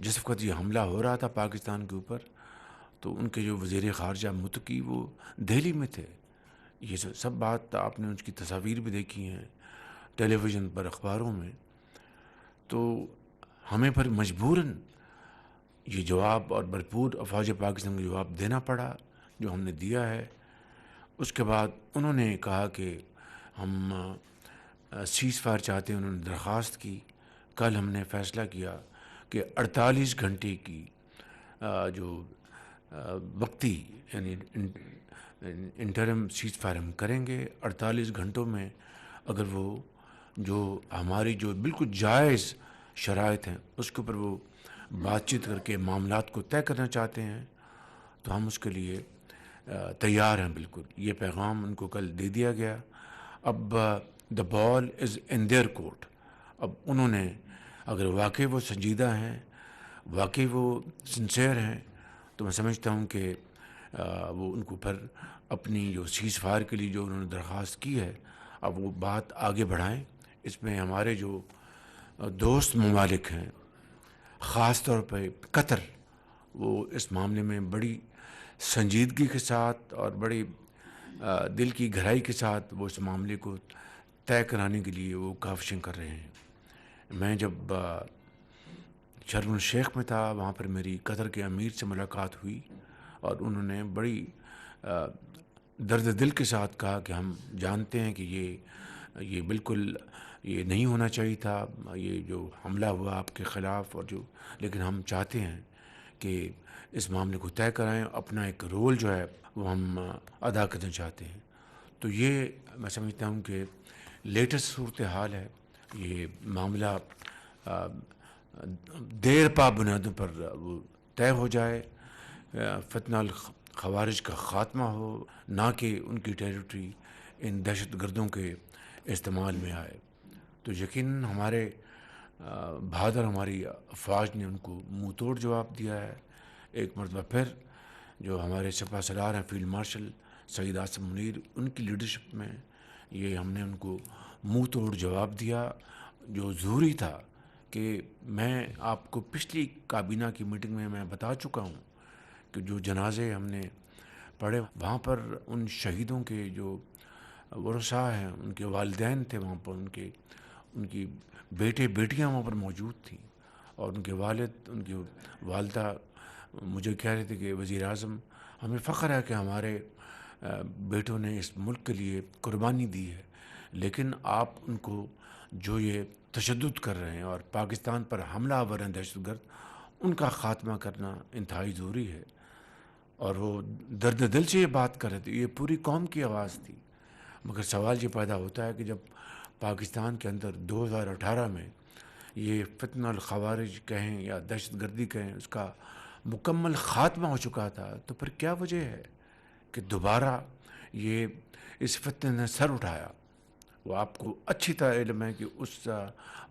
جس وقت یہ حملہ ہو رہا تھا پاکستان کے اوپر، تو ان کے جو وزیر خارجہ متقی وہ دہلی میں تھے. یہ سب بات آپ نے اس کی تصاویر بھی دیکھی ہیں ٹیلی ویژن پر، اخباروں میں. تو ہمیں پھر مجبوراً یہ جواب اور بھرپور افواج پاکستان کو جواب دینا پڑا جو ہم نے دیا ہے. اس کے بعد انہوں نے کہا کہ ہم سیز فائر چاہتے ہیں. انہوں نے درخواست کی. کل ہم نے فیصلہ کیا کہ 48 گھنٹے کی جو وقتی یعنی انٹرم سیز فائر ہم کریں گے. 48 گھنٹوں میں اگر وہ جو ہماری جو بالکل جائز شرائط ہیں اس کے اوپر وہ بات چیت کر کے معاملات کو طے کرنا چاہتے ہیں تو ہم اس کے لیے تیار ہیں بالکل. یہ پیغام ان کو کل دے دیا گیا. اب دا بال از ان دیئر کورٹ. اب انہوں نے اگر واقعی وہ سنجیدہ ہیں، واقعی وہ سنسیئر ہیں، تو میں سمجھتا ہوں کہ وہ ان کو پھر اپنی جو سیز فائر کے لیے جو انہوں نے درخواست کی ہے اب وہ بات آگے بڑھائیں. اس میں ہمارے جو دوست ممالک ہیں، خاص طور پہ قطر، وہ اس معاملے میں بڑی سنجیدگی کے ساتھ اور بڑی دل کی گہرائی کے ساتھ وہ اس معاملے کو طے کرانے کے لیے وہ کاوشیں کر رہے ہیں. میں جب شرم الشیخ میں تھا وہاں پر میری قطر کے امیر سے ملاقات ہوئی اور انہوں نے بڑی درد دل کے ساتھ کہا کہ ہم جانتے ہیں کہ یہ بالکل یہ نہیں ہونا چاہیے تھا، یہ جو حملہ ہوا آپ کے خلاف، اور جو لیکن ہم چاہتے ہیں کہ اس معاملے کو طے کرائیں. اپنا ایک رول جو ہے وہ ہم ادا کرنا چاہتے ہیں. تو یہ میں سمجھتا ہوں کہ لیٹسٹ صورتحال ہے. یہ معاملہ دیر پا بنیادوں پر وہ طے ہو جائے، فتنہ الخوارج کا خاتمہ ہو، نہ کہ ان کی ٹیریٹری ان دہشت گردوں کے استعمال میں آئے. تو یقیناً ہمارے بہادر ہماری افواج نے ان کو منہ توڑ جواب دیا ہے. ایک مرتبہ پھر جو ہمارے سپہ سالار ہیں فیلڈ مارشل سعید عاصم منیر، ان کی لیڈرشپ میں یہ ہم نے ان کو منہ توڑ جواب دیا جو ضروری تھا. کہ میں آپ کو پچھلی کابینہ کی میٹنگ میں بتا چکا ہوں کہ جو جنازے ہم نے پڑھے وہاں پر ان شہیدوں کے جو ورثاء ہیں، ان کے والدین تھے وہاں پر، ان کی بیٹے بیٹیاں وہاں پر موجود تھیں، اور ان کے والد، ان کی والدہ مجھے کہہ رہے تھے کہ وزیر اعظم ہمیں فخر ہے کہ ہمارے بیٹوں نے اس ملک کے لیے قربانی دی ہے، لیکن آپ ان کو جو یہ تشدد کر رہے ہیں اور پاکستان پر حملہ آور ہیں دہشت گرد، ان کا خاتمہ کرنا انتہائی ضروری ہے. اور وہ درد دل سے یہ بات کر رہے تھے. یہ پوری قوم کی آواز تھی. مگر سوال یہ پیدا ہوتا ہے کہ جب پاکستان کے اندر 2018 میں یہ فتنہ الخوارج کہیں یا دہشت گردی کہیں اس کا مکمل خاتمہ ہو چکا تھا، تو پھر کیا وجہ ہے کہ دوبارہ یہ اس فتنے نے سر اٹھایا؟ وہ آپ کو اچھی طرح علم ہے کہ اس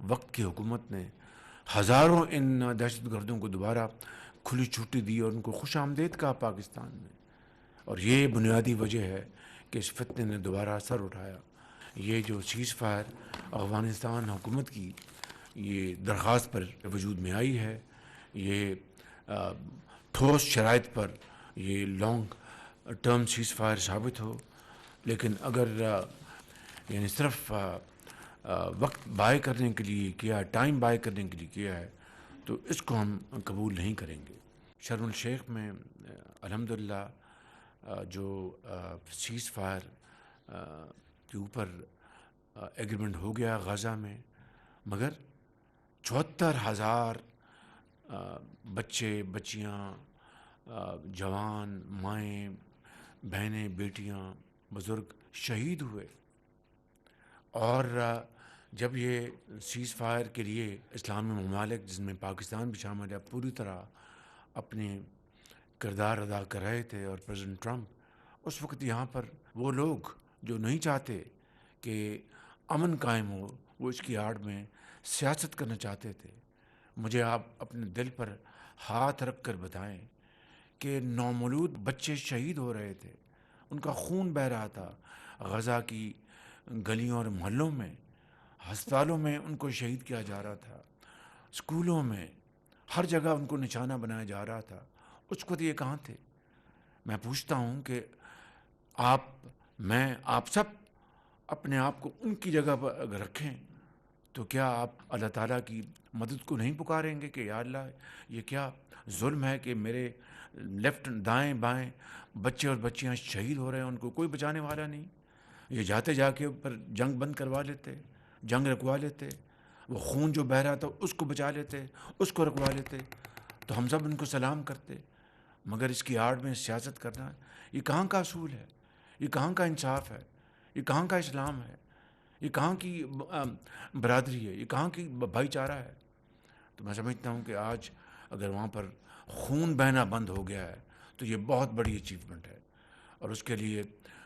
وقت کی حکومت نے ہزاروں ان دہشت گردوں کو دوبارہ کھلی چھٹی دی اور ان کو خوش آمدید کہا پاکستان میں. اور یہ بنیادی وجہ ہے کہ اس فتنے نے دوبارہ سر اٹھایا. یہ جو سیز فائر افغانستان حکومت کی یہ درخواست پر وجود میں آئی ہے، یہ ٹھوس شرائط پر یہ لانگ ٹرم سیز فائر ثابت ہو. لیکن اگر یعنی صرف وقت بائی کرنے کے لیے کیا، ٹائم بائی کرنے کے لیے کیا ہے، تو اس کو ہم قبول نہیں کریں گے. شرم الشیخ میں الحمدللہ جو سیز فائر کے اوپر ایگریمنٹ ہو گیا غزہ میں، مگر 74,000 بچے بچیاں، جوان مائیں بہنیں بیٹیاں بزرگ شہید ہوئے. اور جب یہ سیز فائر کے لیے اسلامی ممالک جس میں پاکستان بھی شامل ہے پوری طرح اپنے کردار ادا کر رہے تھے، اور پریزیڈنٹ ٹرمپ اس وقت یہاں پر وہ لوگ جو نہیں چاہتے کہ امن قائم ہو، وہ اس کی آڑ میں سیاست کرنا چاہتے تھے. مجھے آپ اپنے دل پر ہاتھ رکھ کر بتائیں کہ نومولود بچے شہید ہو رہے تھے، ان کا خون بہہ رہا تھا غزہ کی گلیوں اور محلوں میں، ہسپتالوں میں ان کو شہید کیا جا رہا تھا، اسکولوں میں ہر جگہ ان کو نشانہ بنایا جا رہا تھا. اس وقت یہ کہاں تھے؟ میں پوچھتا ہوں کہ آپ سب اپنے آپ کو ان کی جگہ پر اگر رکھیں تو کیا آپ اللہ تعالیٰ کی مدد کو نہیں پکاریں گے کہ یا اللہ یہ کیا ظلم ہے کہ میرے لیفٹ دائیں بائیں بچے اور بچیاں شہید ہو رہے ہیں، ان کو کوئی بچانے والا نہیں. یہ جاتے جا کے اوپر جنگ بند کروا لیتے، جنگ رکوا لیتے، وہ خون جو بہہ رہا تھا اس کو بچا لیتے، اس کو رکوا لیتے، تو ہم سب ان کو سلام کرتے. مگر اس کی آڑ میں سیاست کرنا، یہ کہاں کا اصول ہے؟ یہ کہاں کا انصاف ہے؟ یہ کہاں کا اسلام ہے؟ یہ کہاں کی برادری ہے؟ یہ کہاں کی بھائی چارہ ہے؟ تو میں سمجھتا ہوں کہ آج اگر وہاں پر خون بہنا بند ہو گیا ہے تو یہ بہت بڑی اچیومنٹ ہے. اور اس کے لیے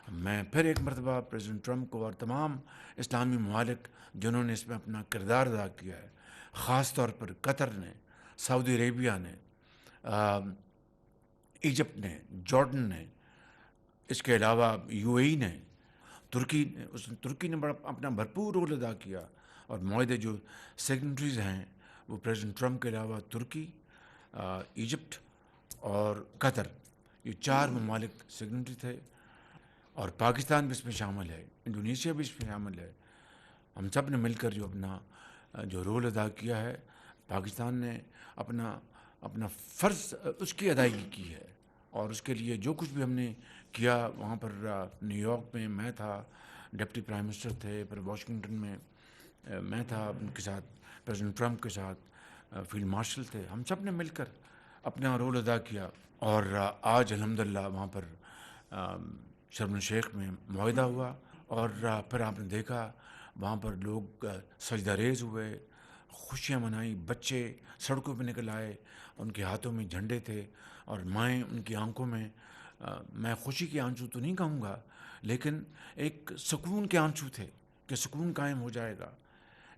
میں پھر ایک مرتبہ پریزیڈنٹ ٹرمپ کو اور تمام اسلامی ممالک جنہوں نے اس میں اپنا کردار ادا کیا ہے، خاص طور پر قطر نے، سعودی عربیہ نے، ایجپٹ نے، جارڈن نے، اس کے علاوہ یو اے ای نے، ترکی نے بڑا اپنا بھرپور رول ادا کیا. اور معاہدے جو سگنیٹریز ہیں وہ پریزیڈنٹ ٹرمپ کے علاوہ ترکی، ایجپٹ اور قطر، یہ 4 ممالک سگنیٹری تھے. اور پاکستان بھی اس میں شامل ہے، انڈونیشیا بھی اس میں شامل ہے. ہم سب نے مل کر جو اپنا جو رول ادا کیا ہے، پاکستان نے اپنا فرض اس کی ادائیگی کی ہے. اور اس کے لیے جو کچھ بھی ہم نے کیا وہاں پر نیو یارک میں میں تھا، ڈپٹی پرائم منسٹر تھے، پھر واشنگٹن میں میں تھا ان کے ساتھ، پریزیڈنٹ ٹرمپ کے ساتھ فیلڈ مارشل تھے، ہم سب نے مل کر اپنا رول ادا کیا. اور آج الحمدللہ وہاں پر شرم الشیخ میں معاہدہ ہوا. اور پھر آپ نے دیکھا وہاں پر لوگ سجدہ ریز ہوئے، خوشیاں منائیں، بچے سڑکوں پہ نکل آئے، ان کے ہاتھوں میں جھنڈے تھے اور مائیں ان کی آنکھوں میں، میں خوشی کے آنسو تو نہیں کہوں گا لیکن ایک سکون کے آنسو تھے کہ سکون قائم ہو جائے گا.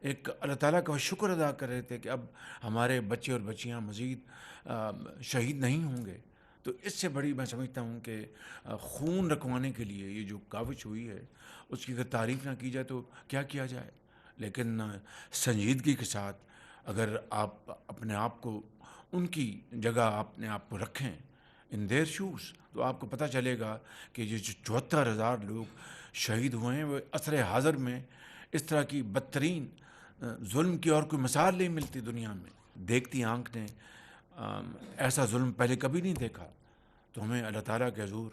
ایک اللہ تعالیٰ کا شکر ادا کر رہے تھے کہ اب ہمارے بچے اور بچیاں مزید شہید نہیں ہوں گے. تو اس سے بڑی میں سمجھتا ہوں کہ خون رکوانے کے لیے یہ جو کاوش ہوئی ہے اس کی اگر تعریف نہ کی جائے تو کیا کیا جائے. لیکن سنجیدگی کے ساتھ اگر آپ اپنے آپ کو ان کی جگہ اپنے آپ کو رکھیں ان دیر شوز، تو آپ کو پتہ چلے گا کہ یہ جو 74,000 لوگ شہید ہوئے ہیں وہ عصر حاضر میں اس طرح کی بدترین ظلم کی اور کوئی مثال نہیں ملتی دنیا میں. دیکھتی آنکھ نے ایسا ظلم پہلے کبھی نہیں دیکھا. تو ہمیں اللہ تعالیٰ کے حضور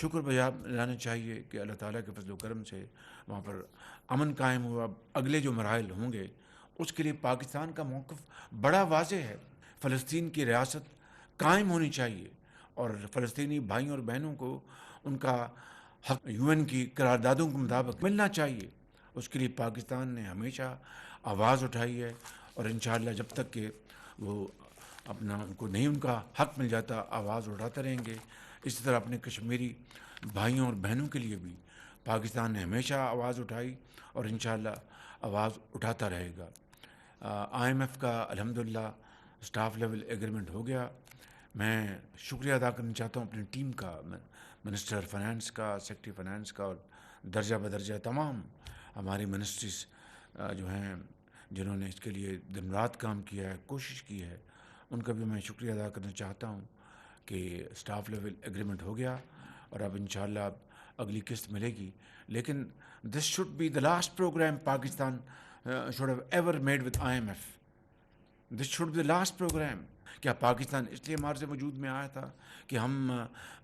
شکر بجا لانا چاہیے کہ اللہ تعالیٰ کے فضل و کرم سے وہاں پر امن قائم ہوا. اگلے جو مراحل ہوں گے اس کے لیے پاکستان کا موقف بڑا واضح ہے. فلسطین کی ریاست قائم ہونی چاہیے اور فلسطینی بھائیوں اور بہنوں کو ان کا حق یو این کی قراردادوں کے مطابق ملنا چاہیے. اس کے لیے پاکستان نے ہمیشہ آواز اٹھائی ہے اور انشاءاللہ جب تک کہ وہ ان کو نہیں ان کا حق مل جاتا آواز اٹھاتے رہیں گے. اسی طرح اپنے کشمیری بھائیوں اور بہنوں کے لیے بھی پاکستان نے ہمیشہ آواز اٹھائی اور انشاءاللہ آواز اٹھاتا رہے گا. آئی ایم ایف کا الحمدللہ اسٹاف لیول ایگریمنٹ ہو گیا. میں شکریہ ادا کرنا چاہتا ہوں اپنی ٹیم کا، منسٹر فائنانس کا، سیکرٹری فائنانس کا اور درجہ بدرجہ تمام ہماری منسٹریز جو ہیں جنہوں نے اس کے لیے دن رات کام کیا ہے، کوشش کی ہے، ان کا بھی میں شکریہ ادا کرنا چاہتا ہوں کہ اسٹاف لیول ایگریمنٹ ہو گیا اور اب انشاءاللہ اگلی قسط ملے گی. لیکن this should be the last programme Pakistan should have ever made with I M F. This should be the last programme. کیا پاکستان اس لیے ہمارے سے وجود میں آیا تھا کہ ہم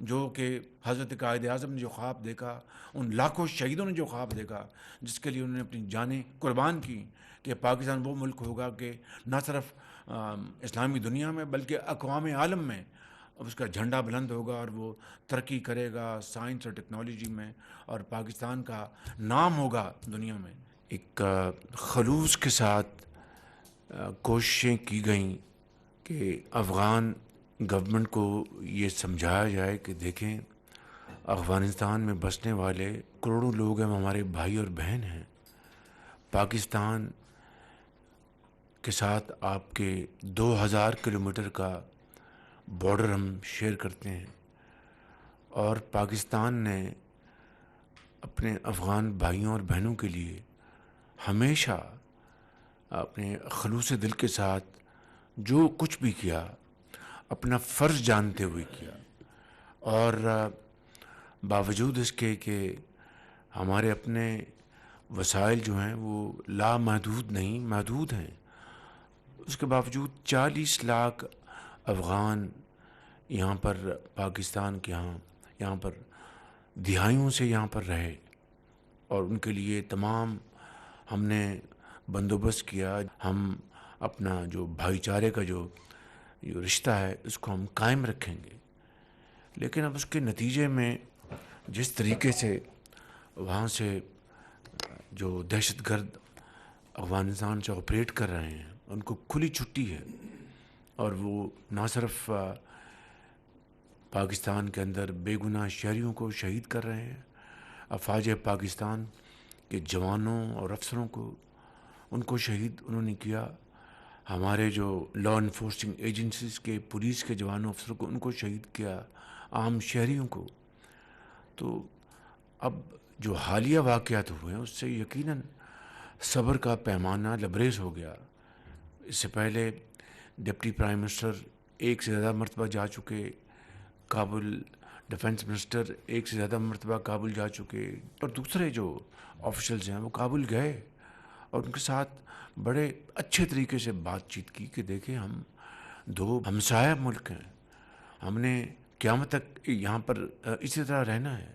جو کہ حضرت قائد اعظم نے جو خواب دیکھا، ان لاکھوں شہیدوں نے جو خواب دیکھا جس کے لیے انہوں نے اپنی جانیں قربان کی کہ پاکستان وہ ملک ہوگا کہ نہ صرف اسلامی دنیا میں بلکہ اقوام عالم میں اس کا جھنڈا بلند ہوگا اور وہ ترقی کرے گا سائنس اور ٹیکنالوجی میں اور پاکستان کا نام ہوگا دنیا میں. ایک خلوص کے ساتھ کوششیں کی گئیں کہ افغان گورنمنٹ کو یہ سمجھایا جائے کہ دیکھیں افغانستان میں بسنے والے کروڑوں لوگ ہیں، ہمارے بھائی اور بہن ہیں. پاکستان کے ساتھ آپ کے 2000 کلومیٹر کا بارڈر ہم شیئر کرتے ہیں اور پاکستان نے اپنے افغان بھائیوں اور بہنوں کے لیے ہمیشہ اپنے خلوص دل کے ساتھ جو کچھ بھی کیا اپنا فرض جانتے ہوئے کیا، اور باوجود اس کے کہ ہمارے اپنے وسائل جو ہیں وہ لامحدود نہیں، محدود ہیں، اس کے باوجود 40 لاکھ افغان یہاں پر پاکستان کے یہاں پر دہائیوں سے یہاں پر رہے، اور ان کے لیے تمام ہم نے بندوبست کیا. ہم اپنا جو بھائی چارے کا جو رشتہ ہے اس کو ہم قائم رکھیں گے. لیکن اب اس کے نتیجے میں جس طریقے سے وہاں سے جو دہشت گرد افغانستان سے آپریٹ کر رہے ہیں، ان کو کھلی چھٹی ہے، اور وہ نہ صرف پاکستان کے اندر بے گناہ شہریوں کو شہید کر رہے ہیں، افواج پاکستان کے جوانوں اور افسروں کو ان کو شہید انہوں نے کیا، ہمارے جو لا انفورسنگ ایجنسیز کے پولیس کے جوانوں افسروں کو ان کو شہید کیا، عام شہریوں کو. تو اب جو حالیہ واقعات ہوئے ہیں اس سے یقیناً صبر کا پیمانہ لبریز ہو گیا. اس سے پہلے ڈپٹی پرائم منسٹر ایک سے زیادہ مرتبہ جا چکے کابل، ڈیفنس منسٹر ایک سے زیادہ مرتبہ کابل جا چکے، اور دوسرے جو آفیشلز ہیں وہ کابل گئے اور ان کے ساتھ بڑے اچھے طریقے سے بات چیت کی کہ دیکھیں ہم دو ہمسایہ ملک ہیں، ہم نے قیامت تک یہاں پر اسی طرح رہنا ہے.